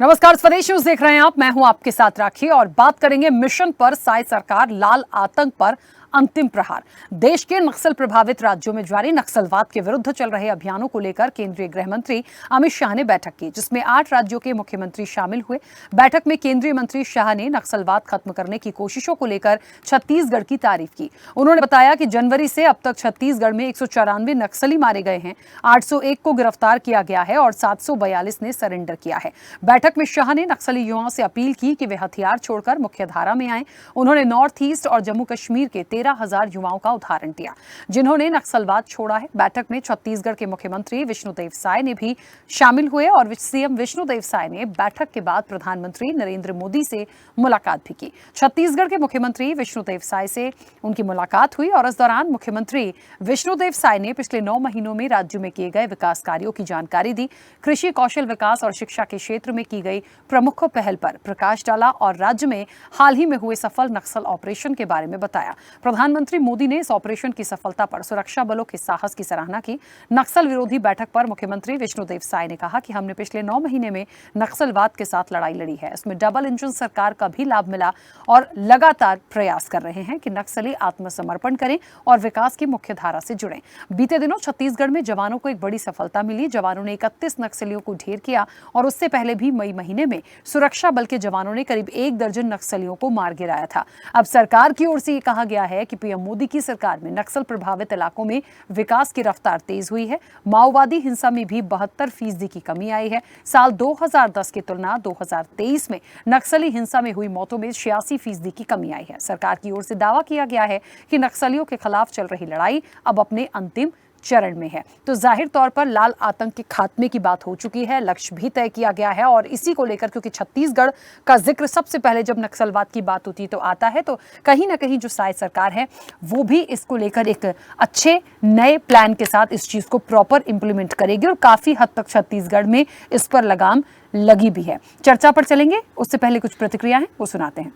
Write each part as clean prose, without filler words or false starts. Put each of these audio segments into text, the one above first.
नमस्कार, स्वदेश न्यूज देख रहे हैं आप। मैं हूं आपके साथ राखी और बात करेंगे मिशन पर साय सरकार, लाल आतंक पर अंतिम प्रहार। देश के नक्सल प्रभावित राज्यों में जारी नक्सलवाद के विरुद्ध चल रहे अभियानों को लेकर केंद्रीय गृह मंत्री अमित शाह ने बैठक की, जिसमें 8 राज्यों के मुख्यमंत्री शामिल हुए। बैठक में केंद्रीय मंत्री शाह ने नक्सलवाद खत्म करने की कोशिशों को लेकर छत्तीसगढ़ की तारीफ की। उन्होंने बताया कि जनवरी से अब तक छत्तीसगढ़ में 194 नक्सली मारे गए हैं, 801 को गिरफ्तार किया गया है और 742 ने सरेंडर किया है। बैठक में शाह ने नक्सली युवाओं से अपील की कि वे हथियार छोड़कर मुख्यधारा में आएं। उन्होंने नॉर्थ ईस्ट और जम्मू कश्मीर के 13,000 युवाओं का उदाहरण दिया जिन्होंने नक्सलवाद छोड़ा है। बैठक में छत्तीसगढ़ के मुख्यमंत्री विष्णुदेव साय ने भी शामिल हुए और सीएम विष्णुदेव साय ने बैठक के बाद प्रधानमंत्री नरेंद्र मोदी से मुलाकात भी की। छत्तीसगढ़ के मुख्यमंत्री विष्णुदेव साय से उनकी मुलाकात हुई और इस दौरान मुख्यमंत्री विष्णुदेव साय ने पिछले 9 महीनों में राज्य में किए गए विकास कार्यों की जानकारी दी। कृषि, कौशल विकास और शिक्षा के क्षेत्र में की गई प्रमुख पहल पर प्रकाश डाला और राज्य में हाल ही में हुए सफल नक्सल ऑपरेशन के बारे में बताया। प्रधानमंत्री मोदी ने इस ऑपरेशन की सफलता पर सुरक्षा बलों के साहस की सराहना की। नक्सल विरोधी बैठक पर मुख्यमंत्री विष्णुदेव साय ने कहा कि हमने पिछले 9 महीने में नक्सलवाद के साथ लड़ाई लड़ी है। इसमें डबल इंजन सरकार का भी लाभ मिला और लगातार प्रयास कर रहे हैं कि नक्सली आत्मसमर्पण करें और विकास की मुख्य धारा से जुड़ें। बीते दिनों छत्तीसगढ़ में जवानों को एक बड़ी सफलता मिली। जवानों ने 31 नक्सलियों को ढेर किया और उससे पहले भी मई महीने में सुरक्षा बल के जवानों ने करीब 1 दर्जन नक्सलियों को मार गिराया था। अब सरकार की ओर से ये कहा गया है कि पीएम मोदी की सरकार में नक्सल प्रभावित इलाकों में विकास की रफ्तार तेज हुई है। माओवादी हिंसा में भी 72% की कमी आई है। साल 2010 की तुलना 2023 में नक्सली हिंसा में हुई मौतों में 86% की कमी आई है। सरकार की ओर से दावा किया गया है कि नक्सलियों के खिलाफ चल रही लड़ाई अब अपने अंतिम चरण में है। तो जाहिर तौर पर लाल आतंक के खात्मे की बात हो चुकी है, लक्ष्य भी तय किया गया है और इसी को लेकर क्योंकि छत्तीसगढ़ का जिक्र सबसे पहले जब नक्सलवाद की बात होती तो आता है, तो कहीं ना कहीं जो साय सरकार है वो भी इसको लेकर एक अच्छे नए प्लान के साथ इस चीज को प्रॉपर इंप्लीमेंट करेगी और काफी हद तक छत्तीसगढ़ में इस पर लगाम लगी भी है। चर्चा पर चलेंगे, उससे पहले कुछ प्रतिक्रिया है वो सुनाते हैं।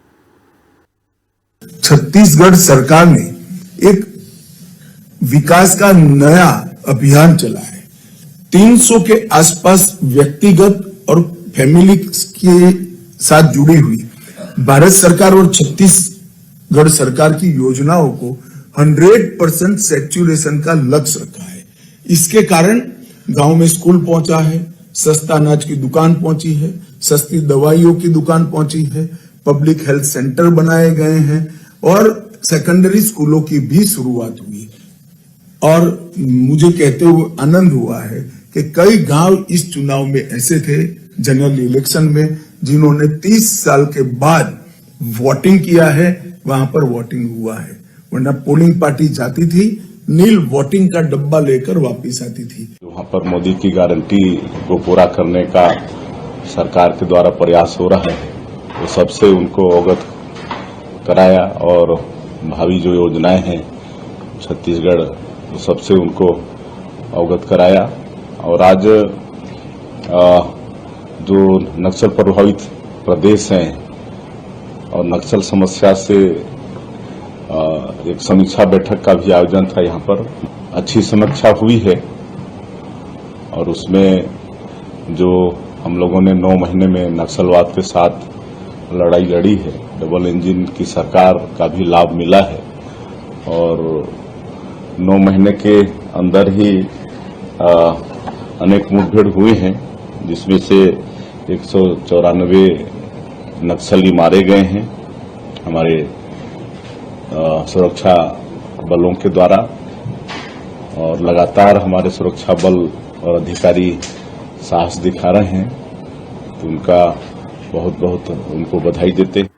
छत्तीसगढ़ सरकार ने एक विकास का नया अभियान चला है। 300 के आसपास व्यक्तिगत और फैमिली के साथ जुड़ी हुई भारत सरकार और छत्तीसगढ़ सरकार की योजनाओं को 100% सैचुरेशन का लक्ष्य रखा है। इसके कारण गांव में स्कूल पहुंचा है, सस्ता अनाज की दुकान पहुंची है, सस्ती दवाइयों की दुकान पहुंची है, पब्लिक हेल्थ सेंटर बनाए गए हैं और सेकेंडरी स्कूलों की भी शुरुआत हुई। और मुझे कहते हुए आनंद हुआ है कि कई गांव इस चुनाव में ऐसे थे जनरल इलेक्शन में जिन्होंने 30 साल के बाद वोटिंग किया है, वहां पर वोटिंग हुआ है, वरना पोलिंग पार्टी जाती थी, नील वोटिंग का डब्बा लेकर वापस आती थी। वहां पर मोदी की गारंटी को पूरा करने का सरकार के द्वारा प्रयास हो रहा है, वो सबसे उनको अवगत कराया और भावी जो योजनाएं हैं छत्तीसगढ़ सबसे उनको अवगत कराया। और आज जो नक्सल प्रभावित प्रदेश हैं और नक्सल समस्या से एक समीक्षा बैठक का भी आयोजन था। यहाँ पर अच्छी समीक्षा हुई है और उसमें जो हम लोगों ने 9 महीने में नक्सलवाद के साथ लड़ाई लड़ी है, डबल इंजन की सरकार का भी लाभ मिला है और 9 महीने के अंदर ही अनेक मुठभेड़ हुए हैं, जिसमें से 194 नक्सली मारे गए हैं हमारे सुरक्षा बलों के द्वारा और लगातार हमारे सुरक्षा बल और अधिकारी साहस दिखा रहे हैं, तो उनका बहुत बहुत उनको बधाई देते हैं।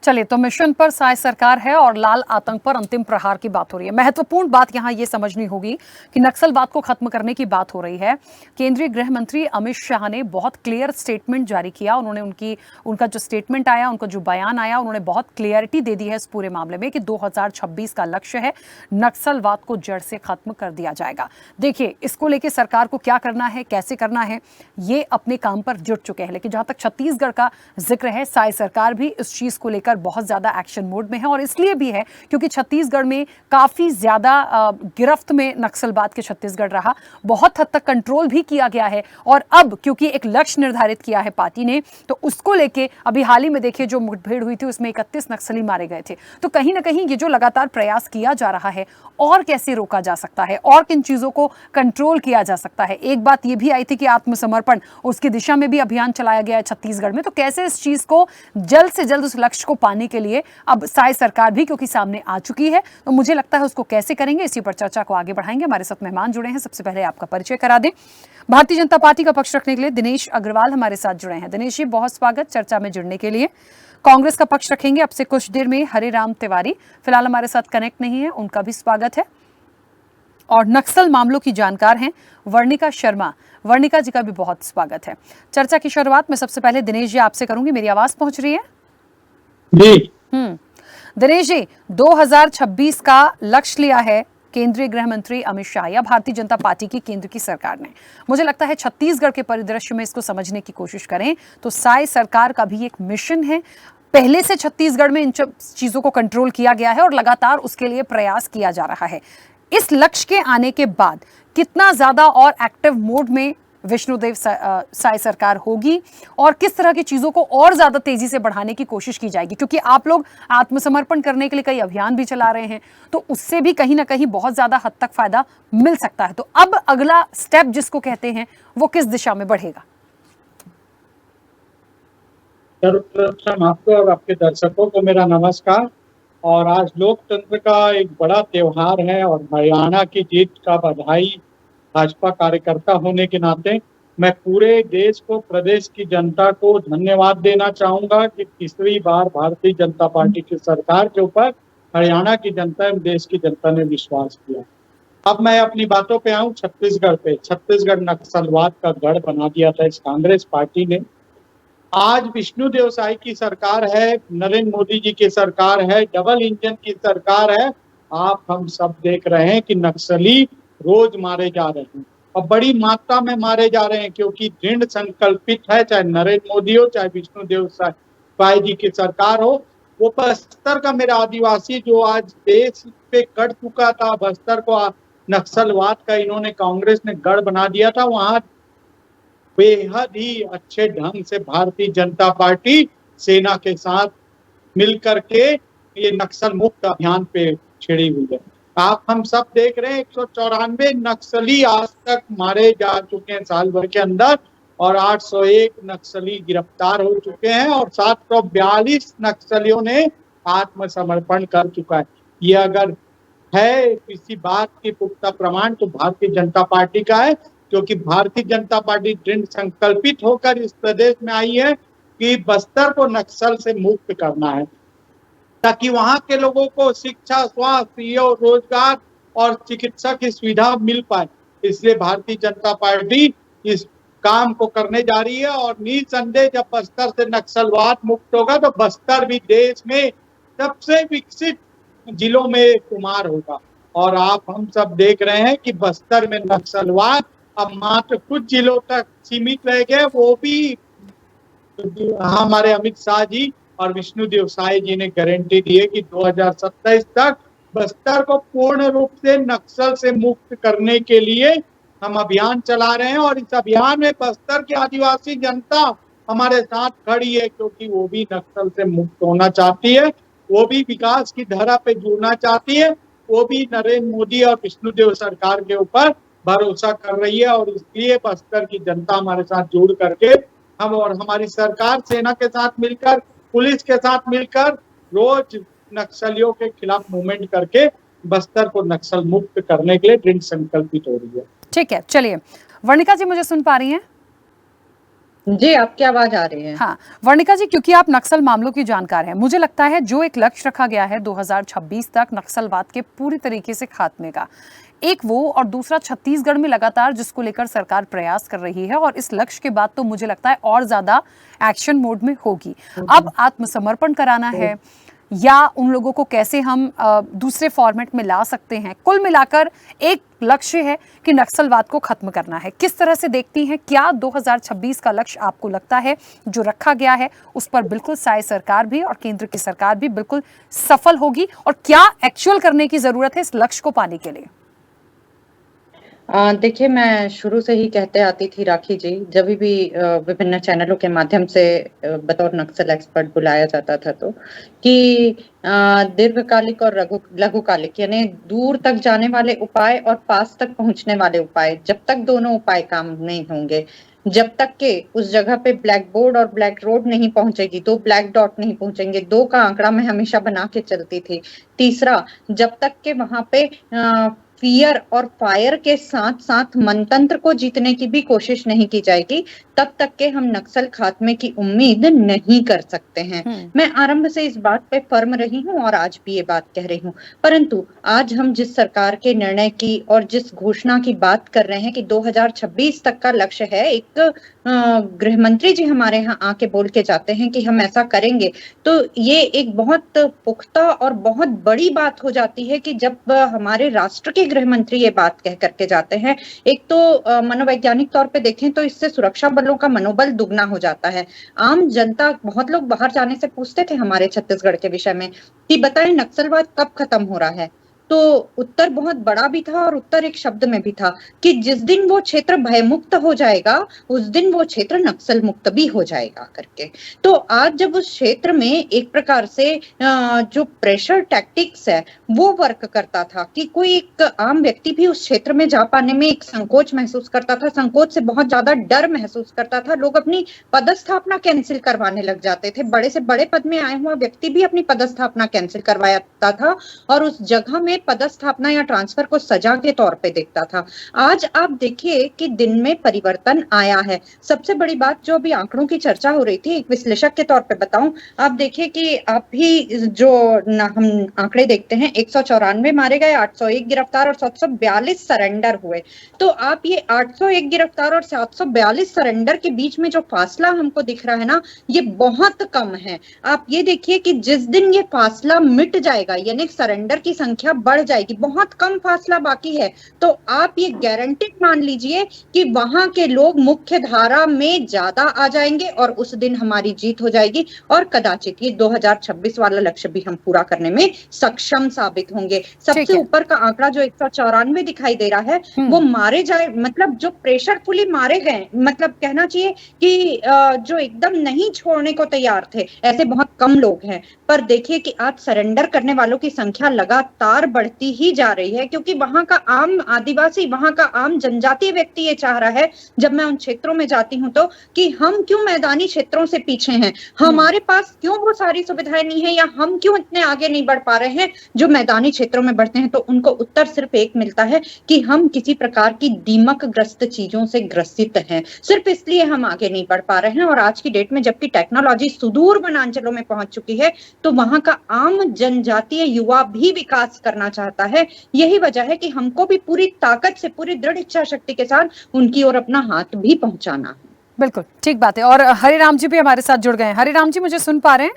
चलिए, तो मिशन पर साय सरकार है और लाल आतंक पर अंतिम प्रहार की बात हो रही है। महत्वपूर्ण बात यहां यह समझनी होगी कि नक्सलवाद को खत्म करने की बात हो रही है। केंद्रीय गृह मंत्री अमित शाह ने बहुत क्लियर स्टेटमेंट जारी किया। उन्होंने उनका जो स्टेटमेंट आया, उनका जो बयान आया, उन्होंने बहुत क्लियरिटी दे दी है इस पूरे मामले में कि 2026 का लक्ष्य है, नक्सलवाद को जड़ से खत्म कर दिया जाएगा। देखिए, इसको लेकर सरकार को क्या करना है, कैसे करना है, ये अपने काम पर जुट चुके हैं। लेकिन जहां तक छत्तीसगढ़ का जिक्र है, साय सरकार भी इस चीज को लेकर लेकर बहुत ज्यादा एक्शन मोड में है, और इसलिए भी है क्योंकि छत्तीसगढ़ में काफी ज्यादा गिरफ्त में नक्सलवाद के छत्तीसगढ़ रहा, बहुत हद तक कंट्रोल भी किया गया है। और अब क्योंकि एक लक्ष्य निर्धारित किया है पार्टी ने, तो उसको लेके अभी हाल ही में देखिए जो मुठभेड़ हुई थी उसमें 31 नक्सली मारे गए थे। तो कहीं ना कहीं ये जो लगातार प्रयास किया जा रहा है, और कैसे रोका जा सकता है और किन चीजों को कंट्रोल किया जा सकता है। एक बात ये भी आई थी कि आत्मसमर्पण, उसकी दिशा में भी अभियान चलाया गया है छत्तीसगढ़ में। तो कैसे इस चीज को जल्द से जल्द उस लक्ष्य को पाने के लिए अब साई सरकार भी क्योंकि सामने आ चुकी है, तो मुझे लगता है उसको कैसे करेंगे, इसी पर चर्चा को आगे बढ़ाएंगे। हमारे साथ मेहमान जुड़े हैं, सबसे पहले आपका परिचय करा दें। भारतीय जनता पार्टी का पक्ष रखने के लिए दिनेश अग्रवाल हमारे साथ जुड़े हैं। दिनेश जी, बहुत स्वागत चर्चा में जुड़ने के लिए। कांग्रेस का पक्ष रखेंगे अब से कुछ देर में हरे राम तिवारी, फिलहाल हमारे साथ कनेक्ट नहीं है, उनका भी स्वागत है। और नक्सल मामलों की जानकार हैं वर्णिका शर्मा, वर्णिका जी का भी बहुत स्वागत है। चर्चा की शुरुआत मैं सबसे पहले दिनेश जी आपसे करूंगी। मेरी आवाज पहुंच रही है जी? दिनेश जी, 2026 का लक्ष्य लिया है केंद्रीय गृह मंत्री अमित शाह या भारतीय जनता पार्टी की केंद्र की सरकार ने। मुझे लगता है छत्तीसगढ़ के परिदृश्य में इसको समझने की कोशिश करें तो साई सरकार का भी एक मिशन है। पहले से छत्तीसगढ़ में इन चीजों को कंट्रोल किया गया है और लगातार उसके लिए प्रयास किया जा रहा है। इस लक्ष्य के आने के बाद कितना ज्यादा और एक्टिव मोड में विष्णुदेव साई सरकार होगी और किस तरह की चीजों को और ज्यादा तेजी से बढ़ाने की कोशिश की जाएगी, क्योंकि आप लोग आत्मसमर्पण करने के लिए कई अभियान भी चला रहे हैं, तो उससे भी कहीं ना कहीं बहुत ज्यादा हद तक फायदा मिल सकता है। तो अब अगला स्टेप जिसको कहते हैं वो किस दिशा में बढ़ेगा? सर्वप्रथम आपको और आपके दर्शकों को मेरा नमस्कार। और आज लोकतंत्र का एक बड़ा त्योहार है और हरियाणा की जीत का बधाई भाजपा कार्यकर्ता होने के नाते मैं पूरे देश को, प्रदेश की जनता को धन्यवाद देना चाहूंगा कि तीसरी बार भारतीय जनता पार्टी की सरकार के ऊपर हरियाणा की जनता एवं देश की जनता ने विश्वास किया। अब मैं अपनी बातों पे आऊं छत्तीसगढ़ पे। छत्तीसगढ़ नक्सलवाद का गढ़ बना दिया था इस कांग्रेस पार्टी ने। आज विष्णुदेव साई की सरकार है, नरेंद्र मोदी जी की सरकार है, डबल इंजन की सरकार है। आप हम सब देख रहे हैं कि नक्सली रोज मारे जा रहे हैं और बड़ी मात्रा में मारे जा रहे हैं, क्योंकि दृढ़ संकल्पित है, चाहे नरेंद्र मोदी हो चाहे विष्णुदेव साई जी की सरकार हो। वो बस्तर का मेरा आदिवासी जो आज देश पे कट चुका था, बस्तर को नक्सलवाद का इन्होंने कांग्रेस ने गढ़ बना दिया था, वहां बेहद ही अच्छे ढंग से भारतीय जनता पार्टी सेना के साथ मिलकर के ये नक्सल मुक्त अभियान पे छिड़ी हुई है। आप हम सब देख रहे हैं 194 नक्सली आज तक मारे जा चुके हैं साल भर के अंदर, और 801 नक्सली गिरफ्तार हो चुके हैं और 742 नक्सलियों ने आत्मसमर्पण कर चुका है। ये अगर है किसी बात की पुख्ता प्रमाण तो भारतीय जनता पार्टी का है, क्योंकि भारतीय जनता पार्टी दृढ़ संकल्पित होकर इस प्रदेश में आई है कि बस्तर को नक्सल से मुक्त करना है, ताकि वहां के लोगों को शिक्षा, स्वास्थ्य, रोजगार और चिकित्सा की सुविधा मिल पाए। इसलिए भारतीय जनता पार्टी इस काम को करने जा रही है और निसंदेह जब बस्तर से नक्सलवाद मुक्त होगा तो बस्तर भी देश में सबसे विकसित जिलों में शुमार होगा। और आप हम सब देख रहे हैं कि बस्तर में नक्सलवाद अब मात्र कुछ जिलों तक सीमित रह गए, वो भी हमारे अमित शाह जी और विष्णुदेव साई जी ने गारंटी दी है कि 2027 तक बस्तर को पूर्ण रूप से नक्सल से मुक्त करने के लिए हम अभियान चला रहे हैं। और इस अभियान में बस्तर की आदिवासी जनता हमारे साथ खड़ी है, क्योंकि वो भी नक्सल से मुक्त होना चाहती है, वो भी विकास की धारा पे जुड़ना चाहती है, वो भी नरेंद्र मोदी और विष्णुदेव सरकार के ऊपर भरोसा कर रही है। और इसलिए बस्तर की जनता हमारे साथ जुड़ करके हम और हमारी सरकार सेना के साथ मिलकर, पुलिस के साथ मिलकर रोज नक्सलियों के खिलाफ मूवमेंट करके बस्तर को नक्सल मुक्त करने के लिए दृढ़ संकल्पित हो रही है। ठीक है, चलिए वर्णिका जी, मुझे सुन पा रही हैं? जी, आपकी आवाज आ रही है। हाँ वर्णिका जी, क्योंकि आप नक्सल मामलों की जानकार हैं, मुझे लगता है जो एक लक्ष्य रखा गया है 2026 तक नक्सलवाद के पूरी तरीके से खात्मे का, एक वो, और दूसरा छत्तीसगढ़ में लगातार जिसको लेकर सरकार प्रयास कर रही है, और इस लक्ष्य के बाद तो मुझे लगता है और ज्यादा एक्शन मोड में होगी। अब आत्मसमर्पण कराना है या उन लोगों को कैसे हम दूसरे फॉर्मेट में ला सकते हैं? कुल मिलाकर एक लक्ष्य है कि नक्सलवाद को खत्म करना है। किस तरह से देखती हैं? क्या 2026 का लक्ष्य आपको लगता है जो रखा गया है उस पर बिल्कुल साय सरकार भी और केंद्र की सरकार भी बिल्कुल सफल होगी, और क्या एक्चुअल करने की जरूरत है इस लक्ष्य को पाने के लिए? देखिए, मैं शुरू से ही कहते आती थी राखी जी, जब भी विभिन्न चैनलों के माध्यम से बतौर नक्सल एक्सपर्ट बुलाया जाता था तो कि दीर्घकालिक और लघुकालिक यानी दूर तक जाने वाले उपाय और पास तक पहुंचने वाले उपाय, जब तक दोनों उपाय काम नहीं होंगे, जब तक के उस जगह पे ब्लैक बोर्ड और ब्लैक रोड नहीं पहुंचेगी, 2 ब्लैक डॉट नहीं पहुंचेंगे, 2 का आंकड़ा मैं हमेशा बना के चलती थी। तीसरा, जब तक के वहां पे फियर और फायर के साथ साथ मनतंत्र को जीतने की भी कोशिश नहीं की जाएगी, तब तक के हम नक्सल खात्मे की उम्मीद नहीं कर सकते हैं। मैं आरंभ से इस बात पे फर्म रही हूं और आज भी ये बात कह रही हूं। परंतु आज हम जिस सरकार के निर्णय की और जिस घोषणा की बात कर रहे हैं कि 2026 तक का लक्ष्य है, एक गृह मंत्री जी हमारे यहाँ आके बोल के जाते हैं कि हम ऐसा करेंगे, तो ये एक बहुत पुख्ता और बहुत बड़ी बात हो जाती है कि जब हमारे राष्ट्र के गृह मंत्री ये बात कह करके जाते हैं। एक तो मनोवैज्ञानिक तौर पे देखें तो इससे सुरक्षा बलों का मनोबल दुगना हो जाता है। आम जनता, बहुत लोग बाहर जाने से पूछते थे हमारे छत्तीसगढ़ के विषय में कि बताएं नक्सलवाद कब खत्म हो रहा है, तो उत्तर बहुत बड़ा भी था और उत्तर एक शब्द में भी था कि जिस दिन वो क्षेत्र भयमुक्त हो जाएगा उस दिन वो क्षेत्र नक्सल मुक्त भी हो जाएगा करके। तो आज जब उस क्षेत्र में एक प्रकार से जो प्रेशर टैक्टिक्स है वो वर्क करता था कि कोई एक आम व्यक्ति भी उस क्षेत्र में जा पाने में एक संकोच महसूस करता था, संकोच से बहुत ज्यादा डर महसूस करता था, लोग अपनी पदस्थापना कैंसिल करवाने लग जाते थे, बड़े से बड़े पद में आया हुआ व्यक्ति भी अपनी पदस्थापना कैंसिल करवाता था और उस जगह में पदस्थापना या ट्रांसफर को सजा के तौर पे देखता था। आज आप देखिए कि दिन में परिवर्तन आया है। सबसे बड़ी बात जो अभी आंकड़ों की चर्चा हो रही थी, एक विश्लेषक के तौर पे बताऊं, आप देखिए कि आप भी जो हम आंकड़े देखते हैं, 194 मारे गए, 801 गिरफ्तार और 742 सरेंडर हुए। तो आप ये 801 गिरफ्तार और 742 सरेंडर के बीच में जो फासला हमको दिख रहा है ना, ये बहुत कम है। आप ये देखिए कि जिस दिन ये फासला मिट जाएगा यानी सरेंडर की संख्या बढ़ जाएगी, बहुत कम फासला बाकी है, तो आप ये गारंटेड मान लीजिए कि वहां के लोग मुख्य धारा में ज्यादा आ जाएंगे और उस दिन हमारी जीत हो जाएगी और कदाचित ये 2026 वाला लक्ष्य भी हम पूरा करने में सक्षम साबित होंगे। सबसे ऊपर का आंकड़ा जो 194 दिखाई दे रहा है वो मारे जाए, मतलब जो प्रेशरफुली मारे गए, मतलब कहना चाहिए कि जो एकदम नहीं छोड़ने को तैयार थे ऐसे बहुत कम लोग हैं। पर देखिए कि आज सरेंडर करने वालों की संख्या लगातार बढ़ती ही जा रही है, क्योंकि वहां का आम आदिवासी, वहां का आम जनजातीय व्यक्ति ये चाह रहा है, जब मैं उन क्षेत्रों में जाती हूं तो, कि हम क्यों मैदानी क्षेत्रों से पीछे हैं, हमारे पास क्यों वो सारी सुविधाएं नहीं है, या हम क्यों इतने आगे नहीं बढ़ पा रहे हैं जो मैदानी क्षेत्रों में बढ़ते हैं। तो उनको उत्तर सिर्फ एक मिलता है कि हम किसी प्रकार की दीमक ग्रस्त चीजों से ग्रसित हैं, सिर्फ इसलिए हम आगे नहीं बढ़ पा रहे हैं। और आज की डेट में जबकि टेक्नोलॉजी सुदूर वनांचलों में पहुंच चुकी है, तो वहां का आम जनजातीय युवा भी विकास करना चाहता है। यही वजह है कि हमको भी पूरी ताकत से, पूरी दृढ़ इच्छा शक्ति के साथ उनकी ओर अपना हाथ भी पहुंचाना है। बिल्कुल ठीक बात है। और हरिराम जी भी हमारे साथ जुड़ गए हैं। हरिराम जी, मुझे सुन पा रहे हैं?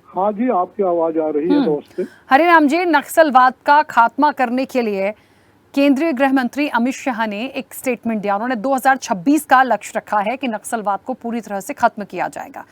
हाँ जी, आपकी आवाज आ रही है दोस्त। हरिराम जी, नक्सलवाद का खात्मा करने के लिए केंद्रीय गृह मंत्री अमित शाह ने एक स्टेटमेंट दिया। उन्होंने 2026 का लक्ष्य रखा है कि नक्सलवाद को पूरी तरह से खत्म किया जाएगा।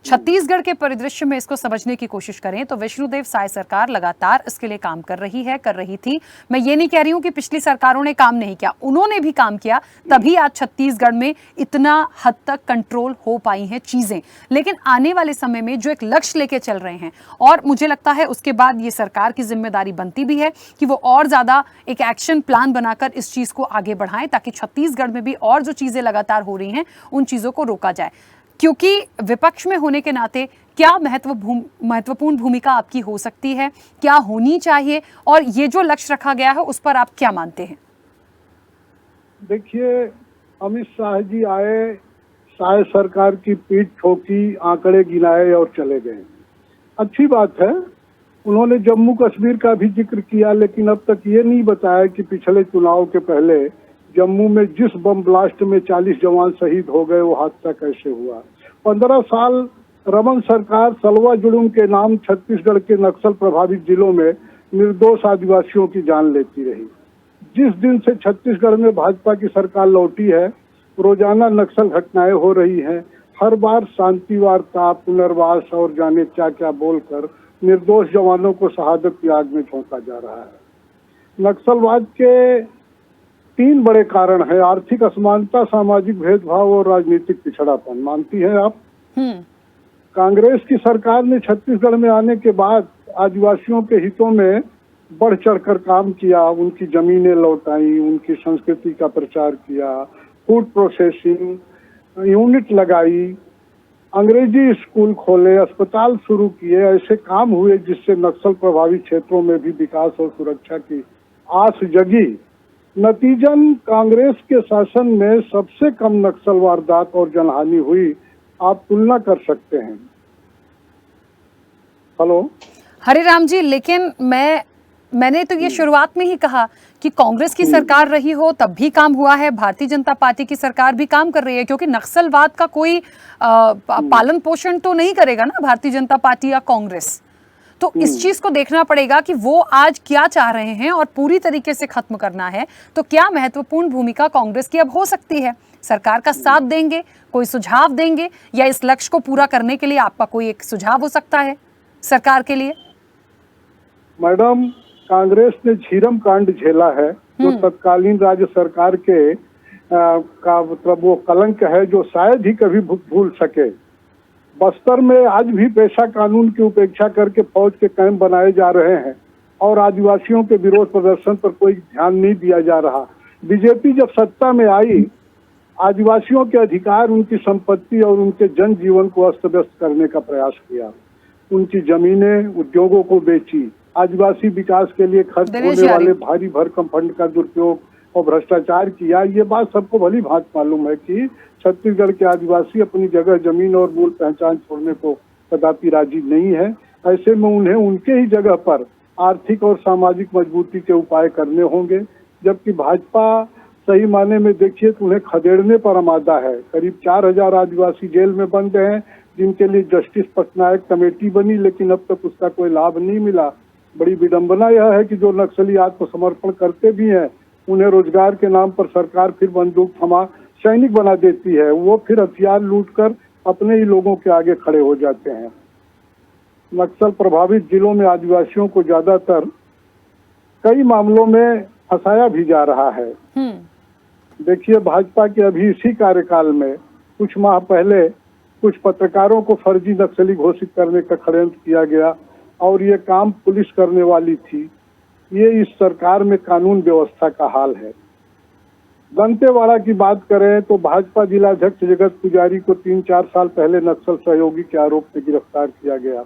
छत्तीसगढ़ के परिदृश्य में इसको समझने की कोशिश करें तो विष्णुदेव साय सरकार लगातार इसके लिए काम कर रही थी। मैं ये नहीं कह रही हूं कि पिछली सरकारों ने काम नहीं किया, उन्होंने भी काम किया, तभी आज छत्तीसगढ़ में इतना हद तक कंट्रोल हो पाई हैं चीजें। लेकिन आने वाले समय में जो एक लक्ष्य लेके चल रहे हैं, और मुझे लगता है उसके बाद ये सरकार की जिम्मेदारी बनती भी है कि वो और ज्यादा एक एक्शन प्लान बनाकर इस चीज को आगे बढ़ाएं, ताकि छत्तीसगढ़ में भी और जो चीजें लगातार हो रही हैं उन चीजों को रोका जाए। क्योंकि विपक्ष में होने के नाते क्या महत्वपूर्ण भूमिका आपकी हो सकती है, क्या होनी चाहिए, और ये जो लक्ष्य रखा गया है उस पर आप क्या मानते हैं? देखिए, अमित शाह जी आए, शाह सरकार की पीठ ठोकी, आंकड़े गिनाए और चले गए। अच्छी बात है, उन्होंने जम्मू कश्मीर का भी जिक्र किया, लेकिन अब तक ये नहीं बताया कि पिछले चुनाव के पहले जम्मू में जिस बम ब्लास्ट में 40 जवान शहीद हो गए वो हादसा कैसे हुआ। 15 साल रमन सरकार सलवा जुलूम के नाम छत्तीसगढ़ के नक्सल प्रभावित जिलों में निर्दोष आदिवासियों की जान लेती रही। जिस दिन से छत्तीसगढ़ में भाजपा की सरकार लौटी है, रोजाना नक्सल घटनाएं हो रही हैं। हर बार शांति वार्ता, पुनर्वास और जाने क्या क्या बोलकर निर्दोष जवानों को शहादत की आग में झोंका जा रहा है। नक्सलवाद के 3 बड़े कारण हैं: आर्थिक असमानता, सामाजिक भेदभाव और राजनीतिक पिछड़ापन। मानती हैं आप? कांग्रेस की सरकार ने छत्तीसगढ़ में आने के बाद आदिवासियों के हितों में बढ़ चढ़कर काम किया, उनकी जमीनें लौटाई, उनकी संस्कृति का प्रचार किया, फूड प्रोसेसिंग यूनिट लगाई, अंग्रेजी स्कूल खोले, अस्पताल शुरू किए। ऐसे काम हुए जिससे नक्सल प्रभावित क्षेत्रों में भी विकास और सुरक्षा की आस जगी। नतीजन कांग्रेस के शासन में सबसे कम नक्सल वारदात और जनहानि हुई। आप तुलना कर सकते हैं। हेलो हरिराम जी, लेकिन मैंने तो ये शुरुआत में ही कहा कि कांग्रेस की सरकार रही हो तब भी काम हुआ है, भारतीय जनता पार्टी की सरकार भी काम कर रही है, क्योंकि नक्सलवाद का कोई पालन पोषण तो नहीं करेगा ना भारतीय जनता पार्टी या कांग्रेस। तो इस चीज को देखना पड़ेगा कि वो आज क्या चाह रहे हैं और पूरी तरीके से खत्म करना है तो क्या महत्वपूर्ण भूमिका कांग्रेस की अब हो सकती है। सरकार का साथ देंगे, कोई सुझाव देंगे, या इस लक्ष्य को पूरा करने के लिए आपका कोई एक सुझाव हो सकता है सरकार के लिए? मैडम, कांग्रेस ने झीरम कांड झेला है जो तत्कालीन राज्य सरकार के का मतलब वो कलंक है जो शायद ही कभी भूल सके। बस्तर में आज भी पेशा कानून की उपेक्षा करके फौज के कैंप बनाए जा रहे हैं और आदिवासियों के विरोध प्रदर्शन पर कोई ध्यान नहीं दिया जा रहा। बीजेपी जब सत्ता में आई, आदिवासियों के अधिकार, उनकी संपत्ति और उनके जनजीवन को अस्त व्यस्त करने का प्रयास किया। उनकी जमीनें, उद्योगों को बेची, आदिवासी विकास के लिए खर्च होने वाले भारी भरकम फंड का दुरुपयोग और भ्रष्टाचार किया। ये बात सबको भली भांति मालूम है कि छत्तीसगढ़ के आदिवासी अपनी जगह, जमीन और मूल पहचान छोड़ने को कदापि राजी नहीं है। ऐसे में उन्हें उनके ही जगह पर आर्थिक और सामाजिक मजबूती के उपाय करने होंगे, जबकि भाजपा सही माने में देखिए तो उन्हें खदेड़ने पर आमादा है। करीब 4000 आदिवासी जेल में बंद हैं, जिनके लिए जस्टिस पटनायक कमेटी बनी, लेकिन अब तक उसका कोई लाभ नहीं मिला। बड़ी विडंबना यह है कि जो नक्सली आत्मसमर्पण करते भी हैं, उन्हें रोजगार के नाम पर सरकार फिर बंदूक थमा सैनिक बना देती है। वो फिर हथियार लूटकर अपने ही लोगों के आगे खड़े हो जाते हैं। नक्सल प्रभावित जिलों में आदिवासियों को ज्यादातर कई मामलों में फंसाया भी जा रहा है। देखिए, भाजपा के अभी इसी कार्यकाल में कुछ माह पहले कुछ पत्रकारों को फर्जी नक्सली घोषित करने का षड्यंत्र किया गया और ये काम पुलिस करने वाली थी। ये इस सरकार में कानून व्यवस्था का हाल है। दंतेवाड़ा की बात करें तो भाजपा जिलाध्यक्ष जगत पुजारी को 3-4 साल पहले नक्सल सहयोगी के आरोप में गिरफ्तार किया गया।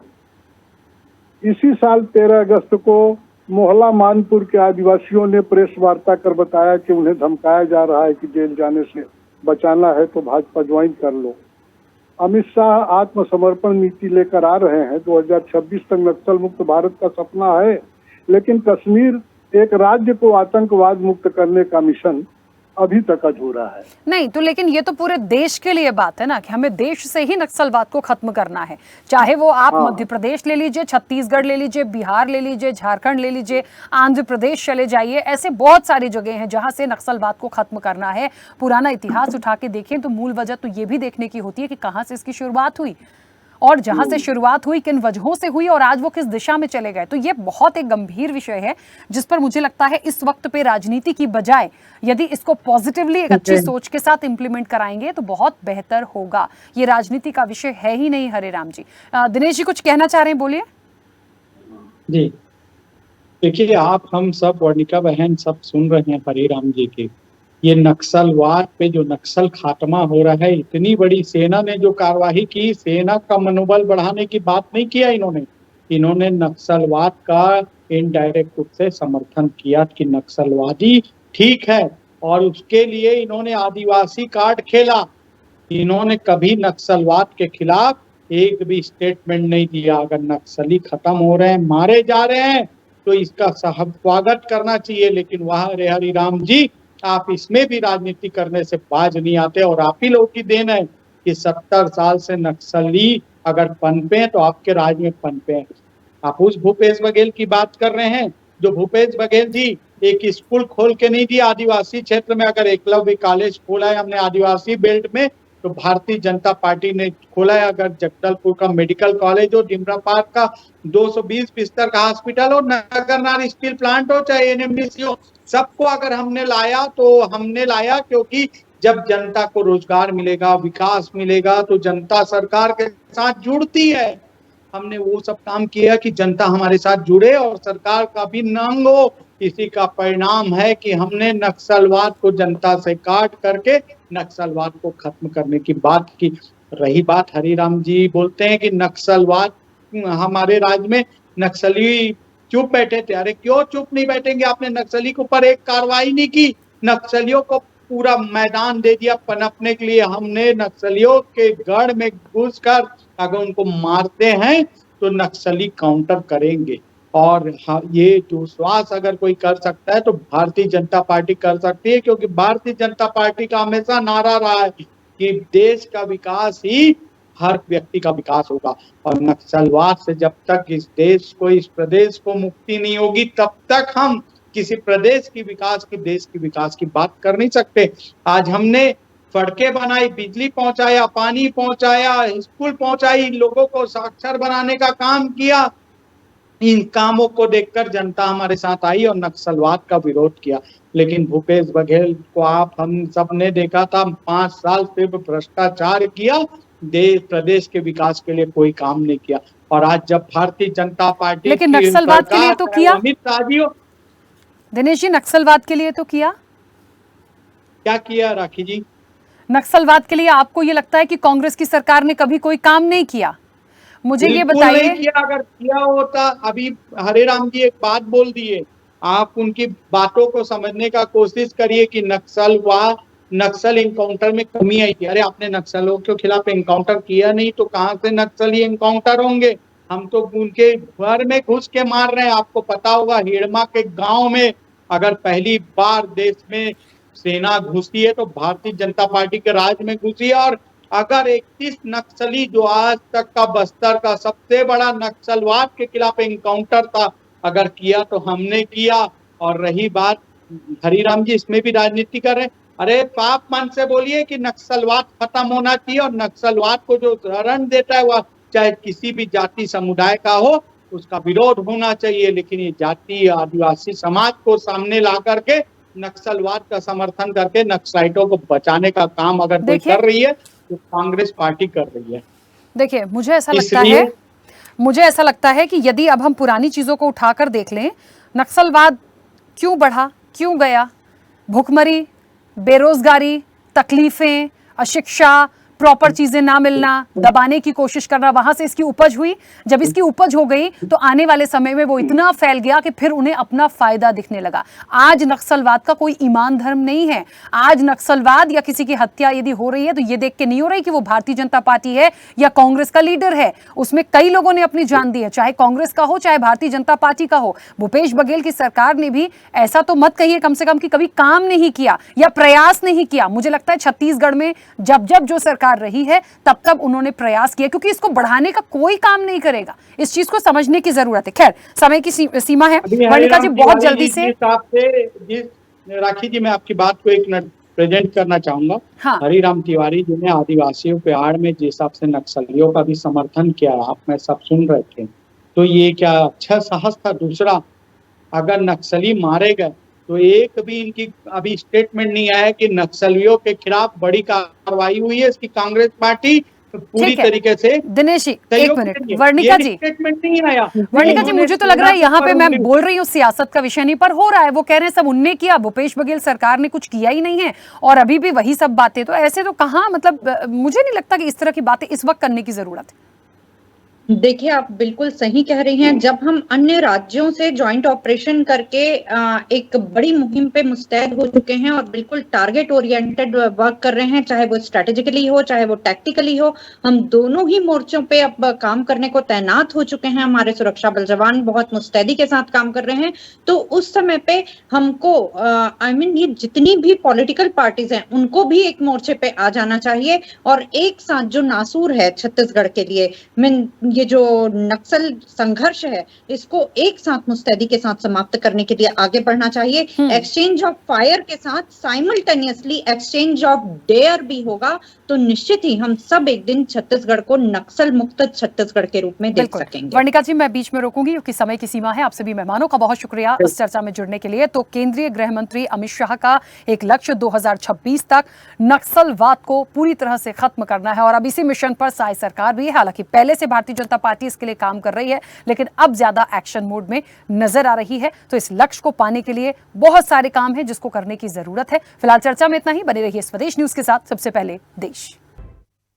इसी साल 13 अगस्त को मोहला मानपुर के आदिवासियों ने प्रेस वार्ता कर बताया कि उन्हें धमकाया जा रहा है कि जेल जाने से बचाना है तो भाजपा ज्वाइन कर लो। अमित शाह आत्मसमर्पण नीति लेकर आ रहे हैं। 2026 तक नक्सल मुक्त भारत का सपना है, लेकिन कश्मीर एक राज्य को आतंकवाद मुक्त करने का मिशन अभी तक अधूरा है। नहीं तो लेकिन ये तो पूरे देश के लिए बात है ना कि हमें देश से ही नक्सलवाद को खत्म करना है। चाहे वो आप मध्य प्रदेश ले लीजिए, छत्तीसगढ़ ले लीजिए, बिहार ले लीजिए, झारखंड ले लीजिए, आंध्र प्रदेश चले जाइए, ऐसे बहुत सारी जगह हैं जहां से नक्सलवाद को खत्म करना है। पुराना इतिहास उठा के देखें तो मूल वजह तो ये भी देखने की होती है कि कहाँ से इसकी शुरुआत हुई और जहां से शुरुआत हुई किन वजहों से हुई और आज वो किस दिशा में चले गए। तो ये बहुत एक गंभीर विषय है जिस पर मुझे लगता है इस वक्त पे राजनीति की बजाय यदि इसको पॉजिटिवली एक अच्छी सोच के साथ इंप्लीमेंट कराएंगे तो बहुत बेहतर होगा। ये राजनीति का विषय है ही नहीं। हरिराम जी, दिनेश जी कुछ कहना चाह रहे हैं, बोलिए। जी देखिए, आप हम सब वर्णिका बहन सब सुन रहे हैं हरिराम जी की ये नक्सलवाद पे जो नक्सल खात्मा हो रहा है। इतनी बड़ी सेना ने जो कार्यवाही की, सेना का मनोबल बढ़ाने की बात नहीं किया इन्होंने नक्सलवाद का इनडायरेक्ट रूप से समर्थन किया कि नक्सलवादी ठीक है, और उसके लिए इन्होंने आदिवासी कार्ड खेला। इन्होंने कभी नक्सलवाद के खिलाफ एक भी स्टेटमेंट नहीं दिया। अगर नक्सली खत्म हो रहे हैं, मारे जा रहे हैं, तो इसका स्वागत करना चाहिए। लेकिन वहां हरिराम जी, आप इसमें भी राजनीति करने से बाज नहीं आते। और आप ही लोग की देन है कि 70 साल से नक्सली अगर पनपे हैं तो आपके राज में पनपे हैं। आप उस भूपेश बघेल की बात कर रहे हैं जो भूपेश बघेल जी एक स्कूल खोल के नहीं दिया आदिवासी क्षेत्र में। अगर एकलव्य कॉलेज खोला है हमने आदिवासी बेल्ट में तो भारतीय जनता पार्टी ने खोला है। अगर जगदलपुर का मेडिकल कॉलेज हो, डिमरा पार्क का 220 बिस्तर का हॉस्पिटल हो, नगरनार स्टील प्लांट हो, चाहे एनएमडीसी हो, सबको अगर हमने लाया तो हमने लाया क्योंकि जब जनता को रोजगार मिलेगा, विकास मिलेगा तो जनता सरकार के साथ जुड़ती है। हमने वो सब काम किया कि जनता हमारे साथ जुड़े और सरकार का भी नंग हो। इसी का परिणाम है कि हमने नक्सलवाद को जनता से काट करके नक्सलवाद को खत्म करने की बात की। रही बात, हरिराम जी बोलते हैं कि नक्सलवाद हमारे राज्य में नक्सली चुप बैठे थे। अरे क्यों चुप नहीं बैठेंगे? आपने नक्सली के ऊपर एक कार्रवाई नहीं की, नक्सलियों को पूरा मैदान दे दिया पनपने के लिए। हमने नक्सलियों के गढ़ में घुसकर अगर उनको मारते हैं तो नक्सली काउंटर करेंगे। और ये दुस्वास अगर कोई कर सकता है तो भारतीय जनता पार्टी कर सकती है, क्योंकि भारतीय जनता पार्टी का हमेशा नारा रहा है कि देश का विकास ही हर व्यक्ति का विकास होगा। और नक्सलवाद से जब तक इस देश को, इस प्रदेश को मुक्ति नहीं होगी तब तक हम किसी प्रदेश की विकास की, देश की विकास की बात कर नहीं सकते। आज हमने सड़कें बनाई, बिजली पहुंचाया, पानी पहुंचाया, स्कूल पहुंचाई, लोगों को साक्षर बनाने का काम किया। इन कामों को देखकर जनता हमारे साथ आई और नक्सलवाद का विरोध किया। लेकिन भूपेश बघेल को हम सब ने देखा था 5 साल से भ्रष्टाचार किया, देश प्रदेश के विकास के लिए कोई काम नहीं किया। और आज जब भारतीय जनता पार्टी, लेकिन नक्सलवाद के लिए तो किया अमित शाह जी, दिनेश जी, नक्सलवाद के लिए तो किया। क्या किया राखी जी? नक्सलवाद के लिए आपको ये लगता है कि कांग्रेस की सरकार ने कभी कोई काम नहीं किया? मुझे ये बताइए। नहीं किया। अगर किया होता, अभी हरिराम जी एक बात बोल दिए, आप उनकी बातों को समझने का कोशिश करिए कि नक्सल इनकाउंटर में कमी आई थी। अरे आपने नक्सलों के खिलाफ इनकाउंटर किया नहीं तो कहां से नक्सली इनकाउंटर होंगे? हम तो उनके घर में घुस के मार रहे हैं। आपको पता होगा हिड़मा के गांव में अगर पहली बार देश में सेना घुसी है तो भारतीय जनता पार्टी के राज में घुसी है। और अगर 31 नक्सली जो आज तक का बस्तर का सबसे बड़ा नक्सलवाद के खिलाफ इनकाउंटर था, अगर किया तो हमने किया। और रही बात, हरिराम जी इसमें भी राजनीति कर रहे हैं। अरे पाप मन से बोलिए कि नक्सलवाद खत्म होना चाहिए और नक्सलवाद को जो रण देता है वह चाहे किसी भी जाति समुदाय का हो, उसका विरोध होना चाहिए। लेकिन ये जाति आदिवासी समाज को सामने ला करके नक्सलवाद का समर्थन करके नक्सलाइटों को बचाने का काम अगर कोई कर रही है तो कांग्रेस पार्टी कर रही है। देखिए, मुझे ऐसा लगता है कि यदि अब हम पुरानी चीजों को उठाकर देख लें, नक्सलवाद क्यों बढ़ा, क्यों गया? भुखमरी, बेरोजगारी, तकलीफें, अशिक्षा, प्रॉपर चीजें ना मिलना, दबाने की कोशिश करना, वहां से इसकी उपज हुई। जब इसकी उपज हो गई तो आने वाले समय में वो इतना फैल गया कि फिर उन्हें अपना फायदा दिखने लगा। आज नक्सलवाद का कोई ईमान धर्म नहीं है। आज नक्सलवाद या किसी की हत्या यदि हो रही है तो ये देख के नहीं हो रही कि वो भारतीय जनता पार्टी है या कांग्रेस का लीडर है। उसमें कई लोगों ने अपनी जान दी है, चाहे कांग्रेस का हो चाहे भारतीय जनता पार्टी का हो। भूपेश बघेल की सरकार ने भी ऐसा तो मत कहिए कम से कम कि कभी काम नहीं किया या प्रयास नहीं किया। मुझे लगता है छत्तीसगढ़ में जब जब जो सरकार रही है तब तब उन्होंने प्रयास किया, क्योंकि इसको बढ़ाने का कोई काम नहीं करेगा। इस चीज को समझने की जरूरत है। खैर, समय की सीमा है। वर्णिका जी बहुत जल्दी से राखी जी, मैं आपकी बात को एक मिनट प्रेजेंट करना चाहूंगा। हाँ। हरिराम तिवारी जी ने आदिवासियों के आड़ में जिस हिसाब से नक्सलियों का भी समर्थन किया, आप मैं सब सुन रहे थे, तो ये क्या अच्छा साहस था? दूसरा, अगर नक्सली मारे गए तो एक भी इनकी अभी स्टेटमेंट नहीं आया कि नक्सलियों के खिलाफ बड़ी कार्रवाई हुई है। इसकी कांग्रेस पार्टी पूरी तरीके से। दिनेश जी एक मिनट, वर्णिका जी स्टेटमेंट नहीं आया। वर्णिका जी, मुझे तो लग रहा है यहाँ पे मैं बोल रही हूँ सियासत का विषय नहीं, पर हो रहा है। वो कह रहे हैं सब उनने किया, भूपेश बघेल सरकार ने कुछ किया ही नहीं है और अभी भी वही सब बातें। तो ऐसे तो कहाँ, मतलब मुझे नहीं लगता कि इस तरह की बातें इस वक्त करने की जरूरत है। देखिए, आप बिल्कुल सही कह रही हैं। जब हम अन्य राज्यों से जॉइंट ऑपरेशन करके एक बड़ी मुहिम पे मुस्तैद हो चुके हैं और बिल्कुल टारगेट ओरिएंटेड वर्क कर रहे हैं, चाहे वो स्ट्रेटेजिकली हो, चाहे वो टैक्टिकली हो, हम दोनों ही मोर्चों पे अब काम करने को तैनात हो चुके हैं। हमारे सुरक्षा बल जवान बहुत मुस्तैदी के साथ काम कर रहे हैं। तो उस समय पे हमको ये जितनी भी पॉलिटिकल पार्टीज हैं, उनको भी एक मोर्चे पे आ जाना चाहिए और एक साथ जो नासूर है छत्तीसगढ़ के लिए, ये जो नक्सल संघर्ष है, इसको एक साथ मुस्तैदी के साथ समाप्त करने के लिए आगे बढ़ना चाहिए। एक्सचेंज ऑफ फायर के साथ साइमल्टेनियसली एक्सचेंज ऑफ डेयर भी होगा, तो निश्चित ही हम सब एक दिन छत्तीसगढ़ को नक्सल मुक्त छत्तीसगढ़ के रूप में देख सकेंगे। वर्णिका जी, मैं बीच में रोकूंगी क्योंकि समय की सीमा है। आप सभी मेहमानों का बहुत शुक्रिया इस चर्चा में जुड़ने के लिए। तो केंद्रीय गृह मंत्री अमित शाह का एक लक्ष्य 2026 तक नक्सलवाद को पूरी तरह से खत्म करना है और अब इसी मिशन पर साई सरकार भी है। हालांकि पहले से भारतीय जनता पार्टी इसके लिए काम कर रही है, लेकिन अब ज्यादा एक्शन मोड में नजर आ रही है। तो इस लक्ष्य को पाने के लिए बहुत सारे काम हैं जिसको करने की जरूरत है। फिलहाल चर्चा में इतना ही। बने रहिए स्वदेश न्यूज के साथ। सबसे पहले देश।